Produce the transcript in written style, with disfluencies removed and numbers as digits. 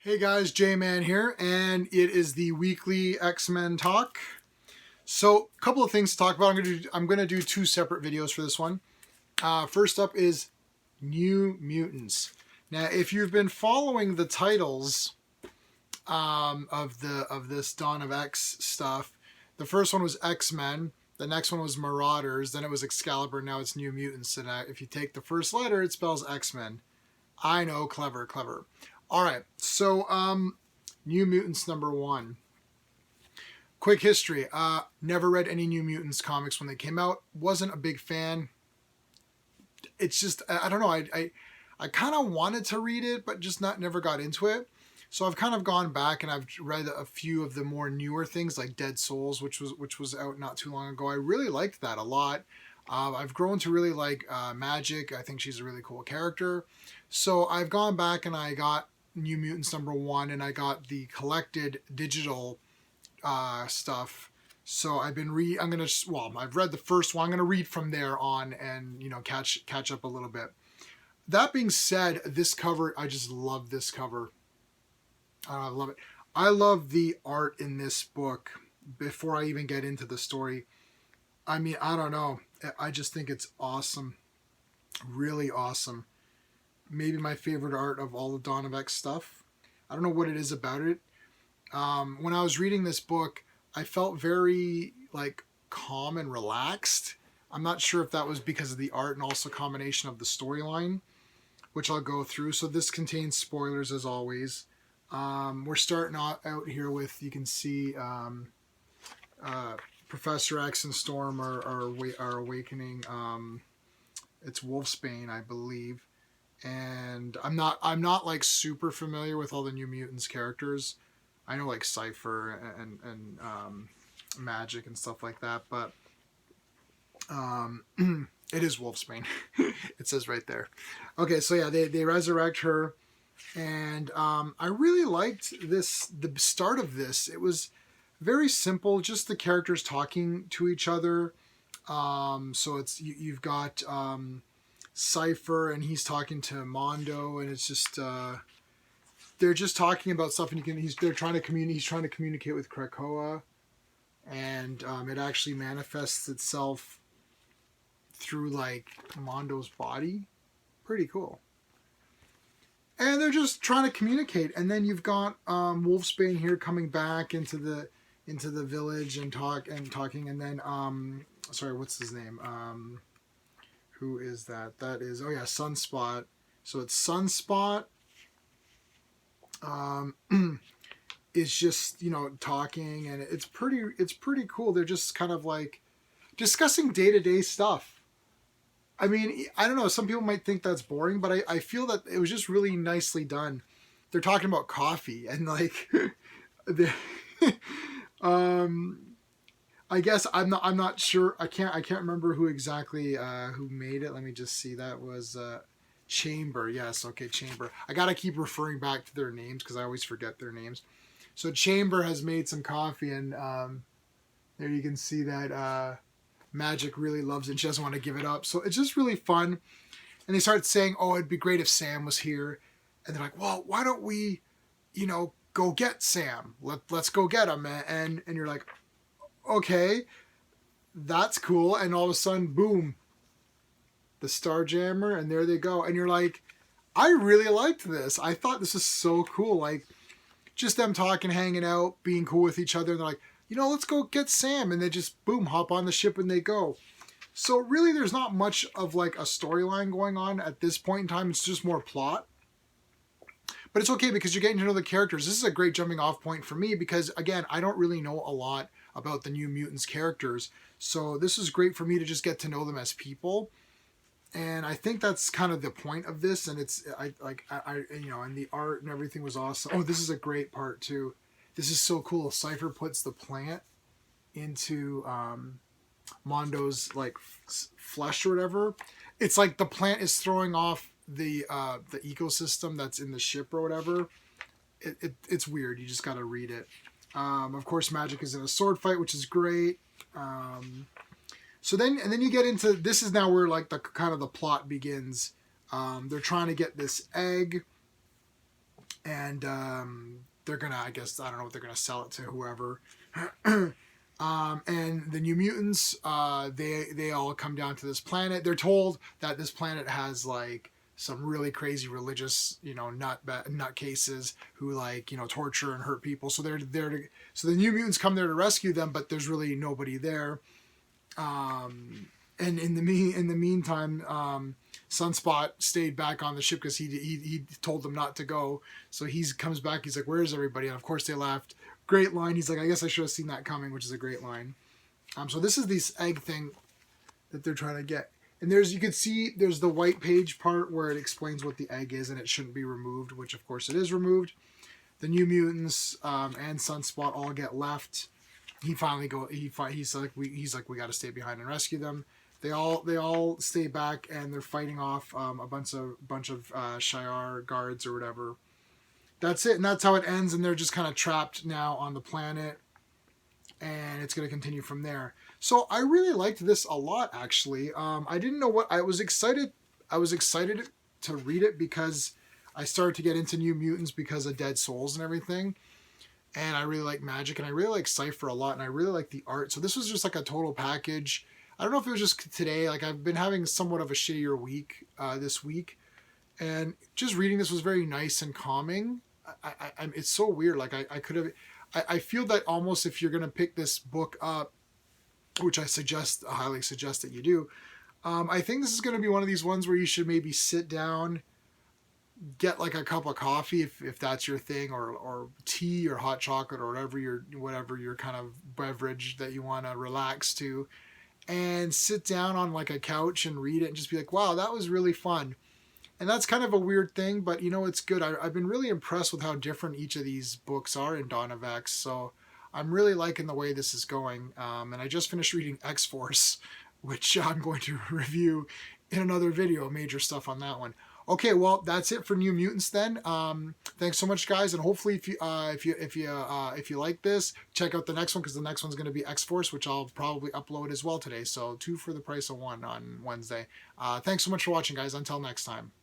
Hey guys, J-Man here, and it is the weekly X-Men talk. So, a couple of things to talk about. I'm gonna do two separate videos for this one. First up is New Mutants. Now, if you've been following the titles of this Dawn of X stuff, the first one was X-Men. The next one was Marauders. Then it was Excalibur. Now it's New Mutants. And if you take the first letter, it spells X-Men. I know, clever, clever. All right, so New Mutants #1. Quick history. Never read any New Mutants comics when they came out. Wasn't a big fan. It's just I don't know. I kind of wanted to read it, but just never got into it. So I've kind of gone back and I've read a few of the more newer things like Dead Souls, which was out not too long ago. I really liked that a lot. I've grown to really like Magic. I think she's a really cool character. So I've gone back and I got New Mutants #1, and I got the collected digital stuff. So I've read the first one. I'm gonna read from there on, and catch up a little bit. That being said, this cover, I just love this cover. I love it. I love the art in this book. Before I even get into the story, I mean, I don't know. I just think it's awesome, really awesome. Maybe my favorite art of all the Dawn of X stuff. I don't know what it is about it. When I was reading this book, I felt very like calm and relaxed. I'm not sure if that was because of the art and also a combination of the storyline, which I'll go through. So this contains spoilers as always. We're starting out here with, you can see Professor X and Storm are awakening. It's Wolfsbane, I believe. And I'm not like super familiar with all the New Mutants characters. I know like Cypher and Magic and stuff like that, but it is Wolfsbane. It says right there. Okay, so yeah, they resurrect her, and I really liked the start of this. It was very simple, just the characters talking to each other. So you've got Cypher, and he's talking to Mondo, and it's just they're just talking about stuff, and he's trying to communicate with Krakoa, and it actually manifests itself through like Mondo's body. Pretty cool. And they're just trying to communicate, and then you've got Wolfsbane here coming back into the village and talking, and then sorry, what's his name? Who is that? That is, oh yeah, Sunspot. So it's Sunspot. Is just talking, and it's pretty cool. They're just kind of like discussing day-to-day stuff. I mean, I don't know. Some people might think that's boring, but I feel that it was just really nicely done. They're talking about coffee and like, I guess I'm not sure. I can't remember who exactly who made it. Let me just see. That was Chamber. Yes, okay, Chamber. I gotta keep referring back to their names because I always forget their names. So Chamber has made some coffee, and there you can see that Magic really loves it. And she doesn't want to give it up. So it's just really fun. And they start saying, "Oh, it'd be great if Sam was here." And they're like, "Well, why don't we, go get Sam? Let's go get him." And you're like, okay, that's cool. And all of a sudden, boom, the Starjammer, and there they go. And you're like, I really liked this. I thought this was so cool. Like, just them talking, hanging out, being cool with each other. And they're like, let's go get Sam. And they just, boom, hop on the ship and they go. So really, there's not much of like a storyline going on at this point in time. It's just more plot. But it's okay because you're getting to know the characters. This is a great jumping off point for me because, again, I don't really know a lot about the New Mutants characters. So this is great for me to just get to know them as people. And I think that's kind of the point of this. And it's, and the art and everything was awesome. Oh, this is a great part too. This is so cool. Cypher puts the plant into Mondo's like flesh or whatever. It's like the plant is throwing off the ecosystem that's in the ship or whatever. It's weird. You just got to read it. Of course, Magic is in a sword fight, which is great. So then you get into, this is now where like the kind of the plot begins. They're trying to get this egg. and they're gonna, I guess, I don't know what they're gonna sell it to whoever. And the New Mutants, they all come down to this planet. They're told that this planet has like some really crazy religious, nut cases who like torture and hurt people. So they're there to. So the New Mutants come there to rescue them, but there's really nobody there. And in the meantime, Sunspot stayed back on the ship because he told them not to go. So he comes back. He's like, "Where's everybody?" And of course they laughed. Great line. He's like, "I guess I should have seen that coming," which is a great line. So this is this egg thing that they're trying to get. And you can see there's the white page part where it explains what the egg is and it shouldn't be removed, which of course it is removed. The New Mutants and Sunspot all get left. He finally he's like we got to stay behind and rescue them. They all stay back and they're fighting off a bunch of Shi'ar guards or whatever. That's it, and that's how it ends. And they're just kind of trapped now on the planet, and it's going to continue from there. So I really liked this a lot, actually. I didn't know what I was excited. I was excited to read it because I started to get into New Mutants because of Dead Souls and everything. And I really like magic, and I really like Cypher a lot, and I really like the art. So this was just like a total package. I don't know if it was just today. Like I've been having somewhat of a shittier week this week, and just reading this was very nice and calming. It's so weird. Like I could have. I feel that almost if you're gonna pick this book up, which I highly suggest that you do. I think this is going to be one of these ones where you should maybe sit down, get like a cup of coffee if that's your thing, or tea or hot chocolate or whatever your kind of beverage that you want to relax to, and sit down on like a couch and read it and just be like, wow, that was really fun. And that's kind of a weird thing, but it's good. I've been really impressed with how different each of these books are in Dawn of X. So I'm really liking the way this is going. And I just finished reading X-Force, which I'm going to review in another video, major stuff on that one. Okay, well, that's it for New Mutants then. Thanks so much, guys, and hopefully if you like this, check out the next one, because the next one's going to be X-Force, which I'll probably upload as well today. So 2 for the price of 1 on Wednesday. Thanks so much for watching, guys. Until next time.